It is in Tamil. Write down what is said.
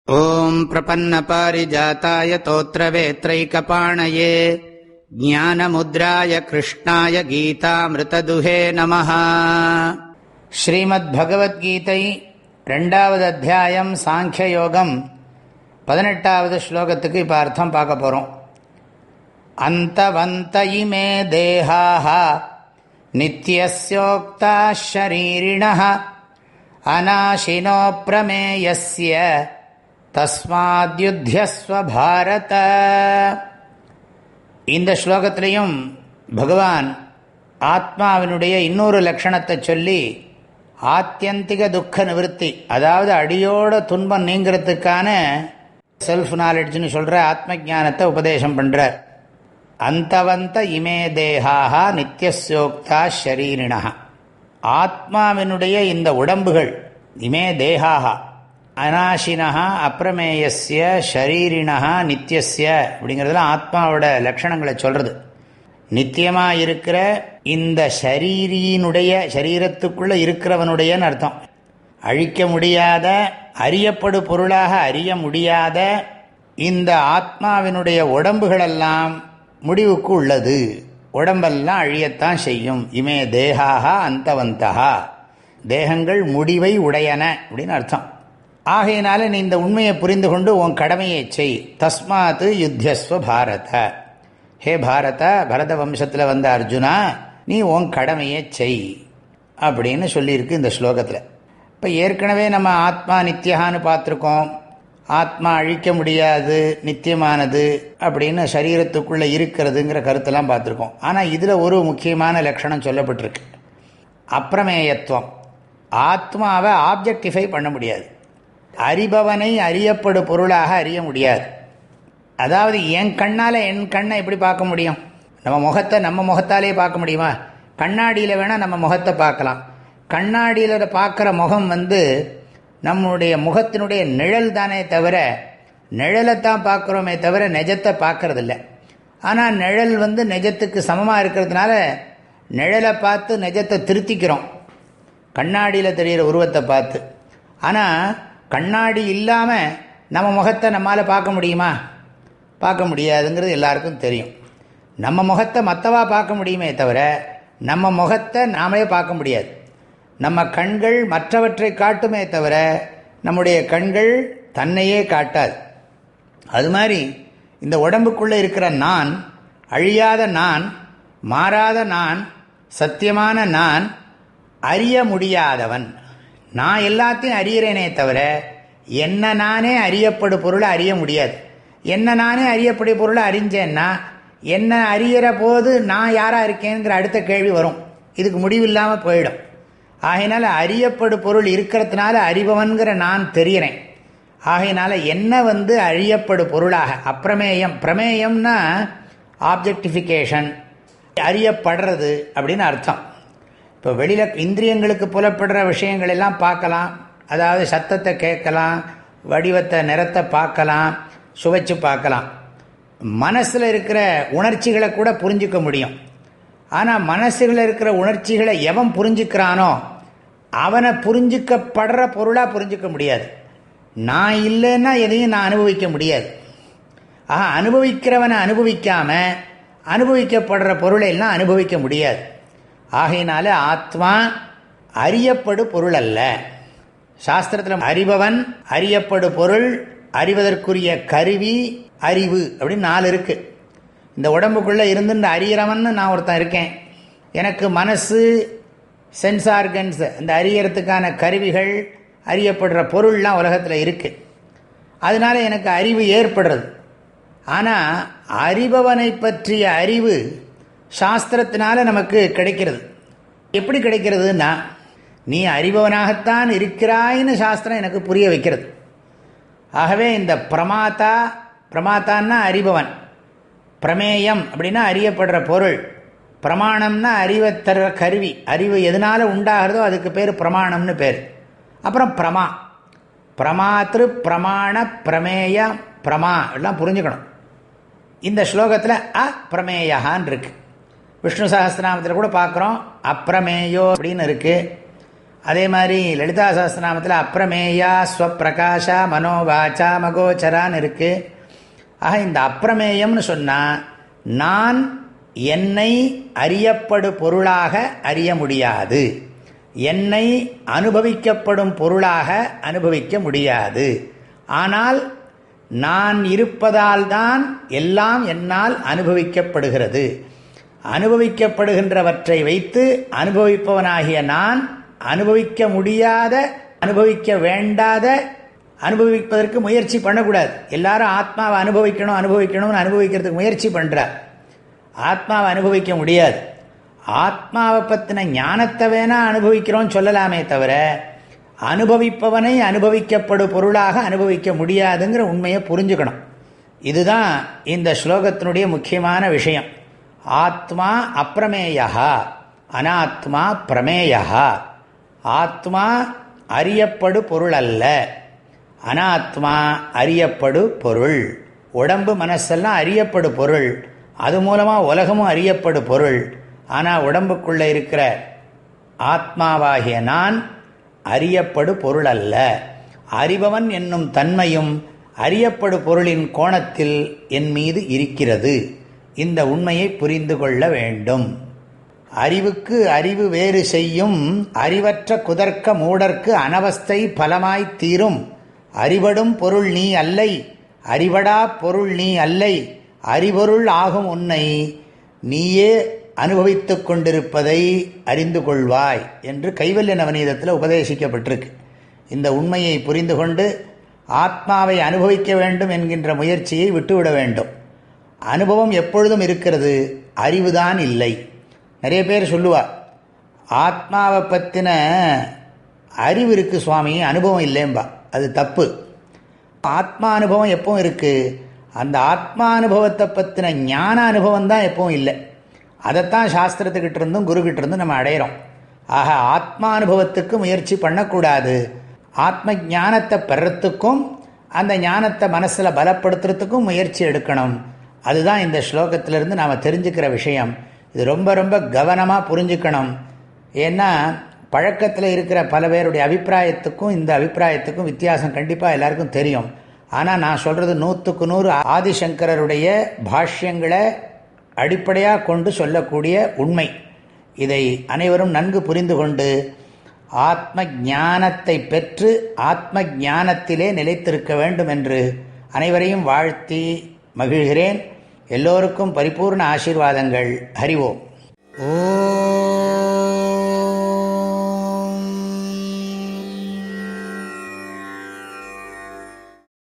ஓம் பிரபன்னபாரிஜாதாய தோத்ரவேத்ரைகபாணயே ஞானமுத்ராய கிருஷ்ணாய கீதாமிருததுஹே நமஹ. ஸ்ரீமத் பகவத்கீதை 2வது அத்தியாயம் சாங்கிய யோகம் 18வது ஸ்லோகத்துக்கு இப்போ அர்த்தம் பார்க்க போகிறோம். அந்தவந்த இமே தேஹாஹ நித்யஸ்யோக்தா ஷரீரிணஹ அநாசினோ பிரமேயஸ்ய தஸ்மாத்யுத்யஸ்வ பாரத. இந்த ஸ்லோகத்திலையும் பகவான் ஆத்மாவினுடைய இன்னொரு லட்சணத்தை சொல்லி ஆத்தியந்திக துக்க நிவர்த்தி, அதாவது அடியோட துன்பம் நீங்கிறதுக்கான செல்ஃப் நாலெட்ஜ்னு சொல்கிற ஆத்ம ஞானத்தை உபதேசம் பண்ணுறார். அந்தவந்த இமே தேஹாஹ நித்யஸ்யோக்தா ஷரீரிணா, ஆத்மாவினுடைய இந்த உடம்புகள், இமே தேஹாஹா அநாசினஹா அப்ரமேயஸ்ய ஷரீரிணா நித்யஸ்ய அப்படிங்கிறதுலாம் ஆத்மாவோட லட்சணங்களை சொல்கிறது. நித்தியமாக இருக்கிற இந்த ஷரீரியினுடைய, சரீரத்துக்குள்ளே இருக்கிறவனுடையன்னு அர்த்தம். அழிக்க முடியாத, அறியப்படு பொருளாக அறிய முடியாத இந்த ஆத்மாவினுடைய உடம்புகளெல்லாம் முடிவுக்கு உள்ளது. உடம்பெல்லாம் அழியத்தான் செய்யும். இமே தேகாக அந்தவந்தகா, தேகங்கள் முடிவை உடையன அப்படின்னு அர்த்தம். ஆகையினால நீ இந்த உண்மையை புரிந்து கொண்டு உன் கடமையை செய். தஸ்மாத் யுத்யஸ்வ பாரத, ஹே பாரத, பரத வம்சத்தில் வந்த அர்ஜுனா, நீ உன் கடமையை செய் அப்படின்னு சொல்லியிருக்கு இந்த ஸ்லோகத்தில். இப்போ ஏற்கனவே நம்ம ஆத்மா நித்தியகான்னு பார்த்துருக்கோம். ஆத்மா அழிக்க முடியாது, நித்தியமானது அப்படின்னு சரீரத்துக்குள்ளே இருக்கிறதுங்கிற கருத்தெல்லாம் பார்த்துருக்கோம். ஆனால் இதில் ஒரு முக்கியமான லட்சணம் சொல்லப்பட்டிருக்கு, அப்பிரமேயத்துவம். ஆத்மாவை ஆப்ஜெக்டிஃபை பண்ண முடியாது, அறிபவனை அறியப்படு பொருளாக அறிய முடியாது. அதாவது என் கண்ணால் என் கண்ணை எப்படி பார்க்க முடியும்? நம்ம முகத்தை நம்ம முகத்தாலே பார்க்க முடியுமா? கண்ணாடியில் வேணால் நம்ம முகத்தை பார்க்கலாம். கண்ணாடியில் பார்க்குற முகம் நம்முடைய முகத்தினுடைய நிழல் தானே தவிர, நிழலைத்தான் பார்க்குறோமே தவிர நிஜத்தை பார்க்கறதில்ல. ஆனால் நிழல் நிஜத்துக்கு சமமாக இருக்கிறதுனால நிழலை பார்த்து நிஜத்தை திருத்திக்கிறோம், கண்ணாடியில் தெரிகிற உருவத்தை பார்த்து. ஆனால் கண்ணாடி இல்லாமல் நம்ம முகத்தை நம்மால் பார்க்க முடியுமா? பார்க்க முடியாதுங்கிறது எல்லாருக்கும் தெரியும். நம்ம முகத்தை மற்றவா பார்க்க முடியுமே தவிர நம்ம முகத்தை நாமே பார்க்க முடியாது. நம்ம கண்கள் மற்றவற்றை காட்டுமே தவிர நம்முடைய கண்கள் தன்னையே காட்டாது. அது மாதிரி இந்த உடம்புக்குள்ளே இருக்கிற நான், அழியாத நான், மாறாத நான், சத்தியமான நான், அறிய முடியாதவன். நான் எல்லாத்தையும் அறிகிறேனே தவிர என்ன நானே அறியப்படு பொருளை அறிய முடியாது. என்ன நானே அறியப்படும் பொருளை அறிஞ்சேன்னா என்ன அறிகிற போது நான் யாராக இருக்கேங்கிற அடுத்த கேள்வி வரும். இதுக்கு முடிவில்லாமல் போயிடும். ஆகையினால அறியப்படு பொருள் இருக்கிறதுனால அறிபவன்கிற நான் தெரிகிறேன். ஆகையினால என்ன அழியப்படு பொருளாக, அப்பிரமேயம், பிரமேயம்னா ஆப்ஜெக்டிஃபிகேஷன், அறியப்படுறது அப்படின்னு அர்த்தம். இப்போ வெளியில் இந்திரியங்களுக்கு புலப்படுற விஷயங்கள் எல்லாம் பார்க்கலாம், அதாவது சத்தத்தை கேட்கலாம், வடிவத்தை, நிறத்தை பார்க்கலாம், சுவைச்சு பார்க்கலாம். மனசில் இருக்கிற உணர்ச்சிகளை கூட புரிஞ்சிக்க முடியும். ஆனால் மனசில் இருக்கிற உணர்ச்சிகளை எவன் புரிஞ்சுக்கிறானோ அவனை புரிஞ்சிக்கப்படுற பொருளாக புரிஞ்சிக்க முடியாது. நான் இல்லைன்னா எதையும் நான் அனுபவிக்க முடியாது. ஆக அனுபவிக்கிறவனை அனுபவிக்காமல் அனுபவிக்கப்படுற பொருளை எல்லாம் அனுபவிக்க முடியாது. ஆகையினால ஆத்மா அறியப்படு பொருள் அல்ல. சாஸ்திரத்தில் அறிபவன், அறியப்படு பொருள், அறிவதற்குரிய கருவி, அறிவு அப்படின்னு 4 இருக்கு. இந்த உடம்புக்குள்ளே இருந்து இந்த அறிகிறவன் நான் ஒருத்தன் இருக்கேன். எனக்கு மனசு, சென்ஸ் ஆர்கன்ஸ், இந்த அறியறதுக்கான கருவிகள், அறியப்படுற பொருள்லாம் உலகத்தில் இருக்குது. அதனால எனக்கு அறிவு ஏற்படுறது. ஆனால் அறிபவனை பற்றிய அறிவு சாஸ்திரத்தினால நமக்கு கிடைக்கிறது. எப்படி கிடைக்கிறதுன்னா, நீ அறிபவனாகத்தான் இருக்கிறாயின்னு சாஸ்திரம் எனக்கு புரிய வைக்கிறது. ஆகவே இந்த பிரமாத்தான்னா அறிபவன், பிரமேயம் அப்படின்னா அறியப்படுற பொருள், பிரமாணம்னா அறிவை தர கருவி. அறிவு எதனால் உண்டாகிறதோ அதுக்கு பேர் பிரமாணம்னு பேர். அப்புறம் பிரமாத்திரு, பிரமாண, பிரமேய, பிரமா எல்லாம் புரிஞ்சுக்கணும். இந்த ஸ்லோகத்தில் அப்பிரமேயான் இருக்கு. விஷ்ணு சஹஸ்ரநாமத்தில் கூட பார்க்குறோம், அப்பிரமேயோ அப்படின்னு இருக்குது. அதே மாதிரி லலிதா சஹஸ்ரநாமத்தில் அப்ரமேயா ஸ்வப்பிரகாஷா மனோவாச்சா மகோச்சரான்னு இருக்குது. ஆக இந்த அப்ரமேயம்னு சொன்னால் நான் என்னை அறியப்படு பொருளாக அறிய முடியாது, என்னை அனுபவிக்கப்படும் பொருளாக அனுபவிக்க முடியாது. ஆனால் நான் இருப்பதால் தான் எல்லாம் என்னால் அனுபவிக்கப்படுகிறது. அனுபவிக்கப்படுகின்றவற்றை வைத்து அனுபவிப்பவனாகிய நான் அனுபவிக்க முடியாத, அனுபவிக்க வேண்டாத, அனுபவிப்பதற்கு முயற்சி பண்ணக்கூடாது. எல்லாரும் ஆத்மாவை அனுபவிக்கணும்னு அனுபவிக்கிறதுக்கு முயற்சி பண்ணுறார். ஆத்மாவை அனுபவிக்க முடியாது. ஆத்மாவை பற்றின ஞானத்தை வேணா அனுபவிக்கிறோம் சொல்லலாமே தவிர அனுபவிப்பவனை அனுபவிக்கப்படும் பொருளாக அனுபவிக்க முடியாதுங்கிற உண்மையை புரிஞ்சுக்கணும். இதுதான் இந்த ஸ்லோகத்தினுடைய முக்கியமான விஷயம். ஆத்மா அப்பிரமேயா, அனாத்மா பிரமேயா. ஆத்மா அறியப்படு பொருள் அல்ல, அனாத்மா அறியப்படு பொருள். உடம்பு மனசெல்லாம் அறியப்படு பொருள், அது மூலமாக உலகமும் அறியப்படு பொருள். ஆனால் உடம்புக்குள்ளே இருக்கிற ஆத்மாவாகிய நான் அறியப்படு பொருள் அல்ல. அறிபவன் என்னும் தன்மையும் அறியப்படு பொருளின் கோணத்தில் என் மீது இருக்கிறது. இந்த உண்மையை புரிந்து கொள்ள வேண்டும். அறிவுக்கு அறிவு வேறு செய்யும், அறிவற்ற குதர்க்க மூடர்க்கு அனவஸ்தை பலமாய்த் தீரும். அறிபடும் பொருள் நீ அல்லை, அறிபடா பொருள் நீ அல்லை, அறிபொருள் ஆகும் உன்னை நீயே அனுபவித்துக் கொண்டிருப்பதை அறிந்து கொள்வாய் என்று கைவல்ய நவநீதத்தில் உபதேசிக்கப்பட்டிருக்கு. இந்த உண்மையை புரிந்து கொண்டு ஆத்மாவை அனுபவிக்க வேண்டும் என்கின்ற முயற்சியை விட்டுவிட வேண்டும். அனுபவம் எப்பொழுதும் இருக்கிறது, அறிவுதான் இல்லை. நிறைய பேர் சொல்லுவார், ஆத்மாவை பற்றின அறிவு இருக்குது சுவாமி, அனுபவம் இல்லைம்பா. அது தப்பு. ஆத்மா அனுபவம் எப்பவும் இருக்குது. அந்த ஆத்மா அனுபவத்தை பற்றின ஞான அனுபவம் தான் எப்பவும் இல்லை. அதைத்தான் சாஸ்திரத்துக்கிட்ட இருந்தும் குருக்கிட்ட இருந்தும் நம்ம அடையிறோம். ஆக ஆத்மானுபவத்துக்கு முயற்சி பண்ணக்கூடாது. ஆத்ம ஞானத்தை பெறத்துக்கும் அந்த ஞானத்தை மனசில் பலப்படுத்துறதுக்கும் முயற்சி எடுக்கணும். அதுதான் இந்த ஸ்லோகத்திலிருந்து நாம் தெரிஞ்சுக்கிற விஷயம். இது ரொம்ப ரொம்ப கவனமாக புரிஞ்சுக்கணும். ஏன்னா பழக்கத்தில் இருக்கிற பல பேருடைய அபிப்பிராயத்துக்கும் இந்த அபிப்பிராயத்துக்கும் வித்தியாசம் கண்டிப்பாக எல்லாருக்கும் தெரியும். ஆனால் நான் சொல்கிறது 100க்கு 100 ஆதிசங்கரருடைய பாஷ்யங்களை அடிப்படையாக கொண்டு சொல்லக்கூடிய உண்மை. இதை அனைவரும் நன்கு புரிந்து கொண்டு ஆத்ம ஞானத்தை பெற்று ஆத்ம ஞானத்திலே நிலைத்திருக்க வேண்டும் என்று அனைவரையும் வாழ்த்தி மகிழ்கிறேன். எல்லோருக்கும் பரிபூர்ண ஆசீர்வாதங்கள். ஹரி ஓம்.